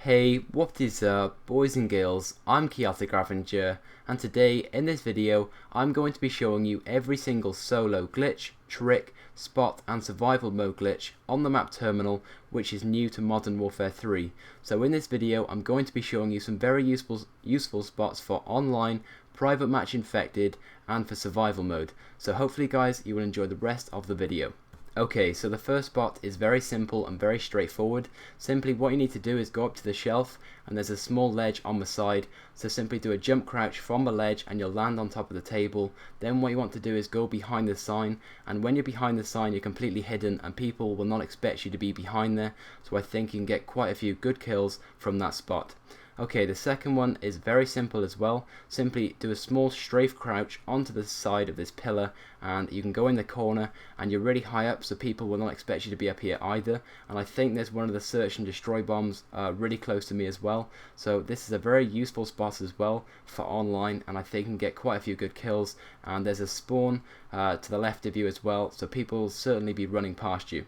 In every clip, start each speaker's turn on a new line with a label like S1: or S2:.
S1: Hey, what is up, boys and girls? I'm Chaotic Ravager, and today in this video I'm going to be showing you every single solo glitch, trick, spot and survival mode glitch on the map terminal which is new to Modern Warfare 3. So in this video I'm going to be showing you some very useful spots for online, private match infected and for survival mode. So hopefully guys you will enjoy the rest of the video. Okay, so the first spot is very simple and very straightforward. Simply what you need to do is go up to the shelf and there's a small ledge on the side, so simply do a jump crouch from the ledge and you'll land on top of the table. Then what you want to do is go behind the sign, and when you're behind the sign you're completely hidden and people will not expect you to be behind there, so I think you can get quite a few good kills from that spot. Okay, the second one is very simple as well. Simply do a small strafe crouch onto the side of this pillar and you can go in the corner and you're really high up so people will not expect you to be up here either, and I think there's one of the search and destroy bombs really close to me as well, so this is a very useful spot as well for online, and I think you can get quite a few good kills, and there's a spawn to the left of you as well, so people will certainly be running past you.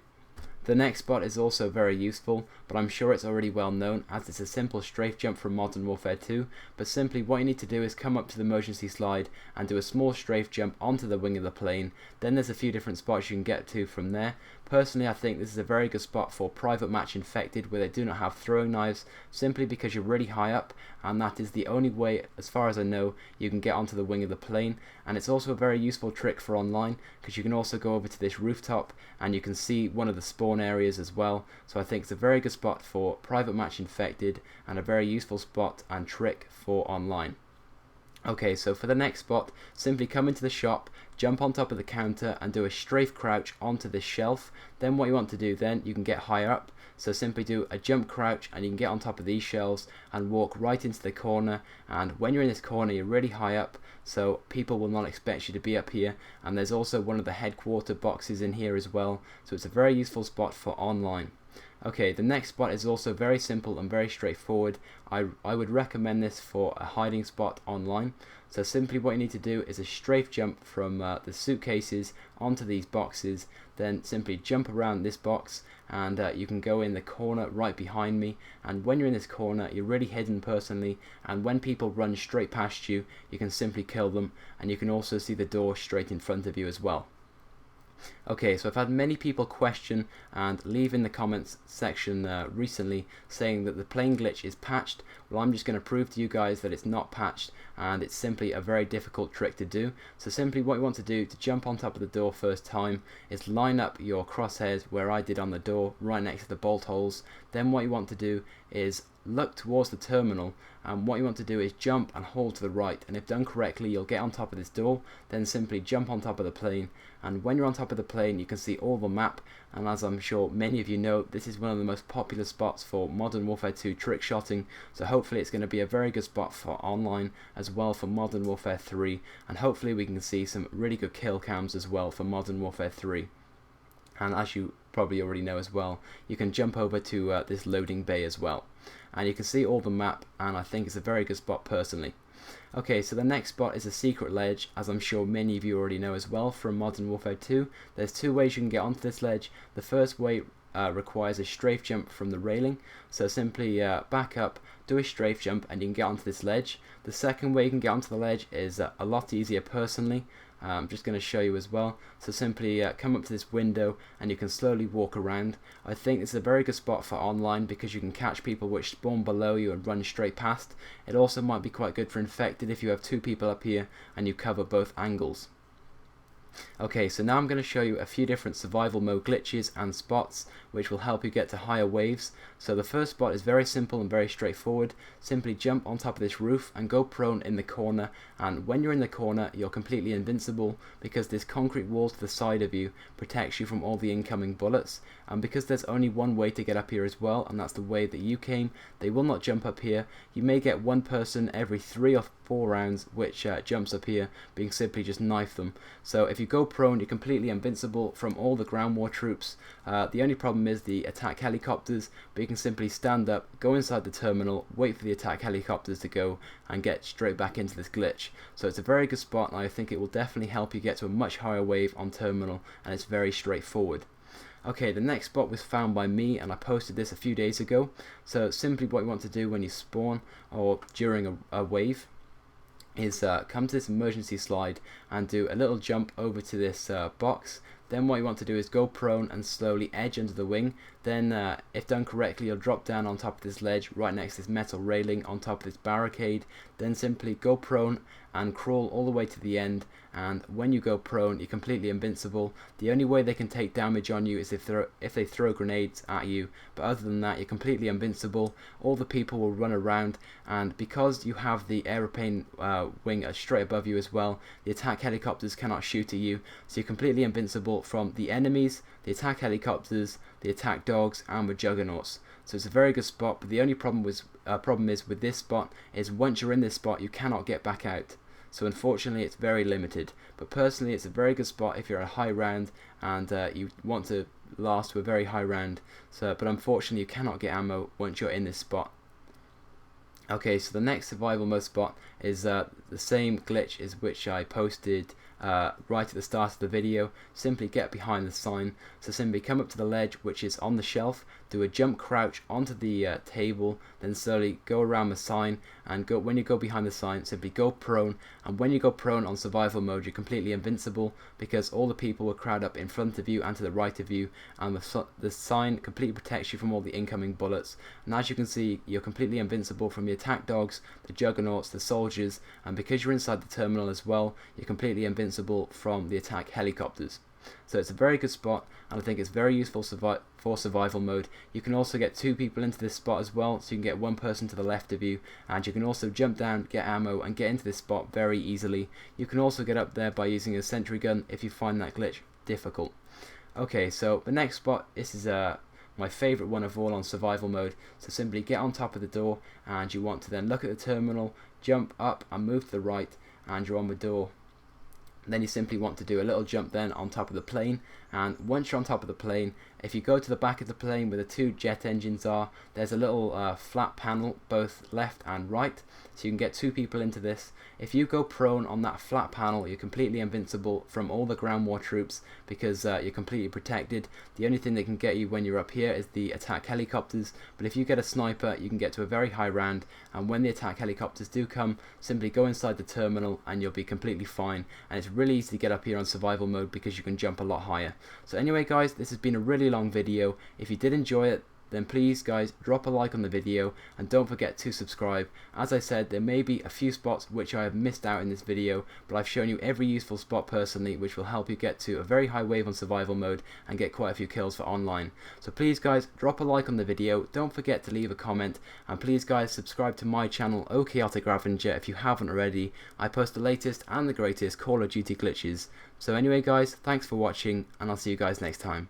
S1: The next spot is also very useful, but I'm sure it's already well known as it's a simple strafe jump from Modern Warfare 2, but simply what you need to do is come up to the emergency slide and do a small strafe jump onto the wing of the plane. Then there's a few different spots you can get to from there. Personally I think this is a very good spot for private match infected where they do not have throwing knives, simply because you're really high up and that is the only way, as far as I know, you can get onto the wing of the plane. And it's also a very useful trick for online because you can also go over to this rooftop and you can see one of the spawn areas as well, so I think it's a very good spot for private match infected and a very useful spot and trick for online. Okay, so for the next spot, simply come into the shop, jump on top of the counter and do a strafe crouch onto this shelf. Then what you want to do then, you can get higher up, so simply do a jump crouch and you can get on top of these shelves and walk right into the corner, and when you're in this corner you're really high up so people will not expect you to be up here, and there's also one of the headquarter boxes in here as well, so it's a very useful spot for online. Okay, the next spot is also very simple and very straightforward. I would recommend this for a hiding spot online. So simply what you need to do is a strafe jump from the suitcases onto these boxes, then simply jump around this box and you can go in the corner right behind me, and when you're in this corner you're really hidden personally, and when people run straight past you you can simply kill them, and you can also see the door straight in front of you as well. Okay, so I've had many people question and leave in the comments section recently saying that the plane glitch is patched. Well, I'm just going to prove to you guys that it's not patched and it's simply a very difficult trick to do. So simply what you want to do to jump on top of the door first time is line up your crosshairs where I did on the door, right next to the bolt holes. Then what you want to do is look towards the terminal, and what you want to do is jump and hold to the right, and if done correctly you'll get on top of this door. Then simply jump on top of the plane, and when you're on top of the plane you can see all the map, and as I'm sure many of you know, this is one of the most popular spots for Modern Warfare 2 trick shotting, so hopefully it's going to be a very good spot for online as well for Modern Warfare 3, and hopefully we can see some really good kill cams as well for Modern Warfare 3. And as you probably already know as well, you can jump over to this loading bay as well, and you can see all the map, and I think it's a very good spot personally. Okay, so the next spot is a secret ledge, as I'm sure many of you already know as well from Modern Warfare 2. There's two ways you can get onto this ledge. The first way requires a strafe jump from the railing, so simply back up, do a strafe jump and you can get onto this ledge. The second way you can get onto the ledge is a lot easier personally. I'm just going to show you as well. So simply come up to this window and you can slowly walk around. I think it's a very good spot for online because you can catch people which spawn below you and run straight past. It also might be quite good for infected if you have two people up here and you cover both angles. Okay, so now I'm going to show you a few different survival mode glitches and spots which will help you get to higher waves. So the first spot is very simple and very straightforward. Simply jump on top of this roof and go prone in the corner, and when you're in the corner you're completely invincible because this concrete wall to the side of you protects you from all the incoming bullets, and because there's only one way to get up here as well, and that's the way that you came, they will not jump up here. You may get one person every 3 or 4 rounds which jumps up here, but you can simply just knife them. So if you go prone you're completely invincible from all the ground war troops. The only problem is the attack helicopters, but you can simply stand up, go inside the terminal, wait for the attack helicopters to go and get straight back into this glitch. So it's a very good spot, and I think it will definitely help you get to a much higher wave on terminal, and it's very straightforward. Okay, the next spot was found by me and I posted this a few days ago. So simply what you want to do when you spawn or during a wave is come to this emergency slide and do a little jump over to this box. Then what you want to do is go prone and slowly edge under the wing. Then if done correctly, you'll drop down on top of this ledge right next to this metal railing on top of this barricade. Then simply go prone and crawl all the way to the end, and when you go prone you're completely invincible. The only way they can take damage on you is if they throw grenades at you, but other than that you're completely invincible. All the people will run around, and because you have the aeroplane wing straight above you as well, the attack helicopters cannot shoot at you, so you're completely invincible from the enemies, the attack helicopters, the attack dogs, and the juggernauts. So it's a very good spot, but the only problem is with this spot is once you're in this spot you cannot get back out. So unfortunately it's very limited, but personally it's a very good spot if you're at a high round and you want to last to a very high round. But unfortunately you cannot get ammo once you're in this spot. Okay, so the next survival mode spot is the same glitch as which I posted right at the start of the video. Simply get behind the sign. So simply come up to the ledge which is on the shelf, do a jump crouch onto the table, then slowly go around the sign, and when you go behind the sign simply go prone, and when you go prone on survival mode you're completely invincible because all the people will crowd up in front of you and to the right of you, and the sign completely protects you from all the incoming bullets. And as you can see, you're completely invincible from the attack dogs, the juggernauts, the soldiers, and because you're inside the terminal as well, you're completely invincible from the attack helicopters. So it's a very good spot, and I think it's very useful for survival mode. You can also get 2 people into this spot as well, so you can get 1 person to the left of you, and you can also jump down, get ammo, and get into this spot very easily. You can also get up there by using a sentry gun if you find that glitch difficult. Okay, so the next spot, this is my favourite one of all on survival mode. So simply get on top of the door, and you want to then look at the terminal, jump up and move to the right, and you're on the door. Then you simply want to do a little jump then on top of the plane, and once you're on top of the plane, if you go to the back of the plane where the 2 jet engines are, there's a little flat panel both left and right, so you can get 2 people into this. If you go prone on that flat panel you're completely invincible from all the ground war troops because you're completely protected. The only thing that can get you when you're up here is the attack helicopters, but if you get a sniper you can get to a very high round, and when the attack helicopters do come, simply go inside the terminal and you'll be completely fine. And it's really easy to get up here on survival mode because you can jump a lot higher. So anyway guys, this has been a really long video. If you did enjoy it, then please guys drop a like on the video and don't forget to subscribe. As I said, there may be a few spots which I have missed out in this video, but I've shown you every useful spot personally which will help you get to a very high wave on survival mode and get quite a few kills for online. So please guys drop a like on the video, don't forget to leave a comment, and please guys subscribe to my channel Chaotic Ravager if you haven't already. I post the latest and the greatest Call of Duty glitches. So anyway guys, thanks for watching, and I'll see you guys next time.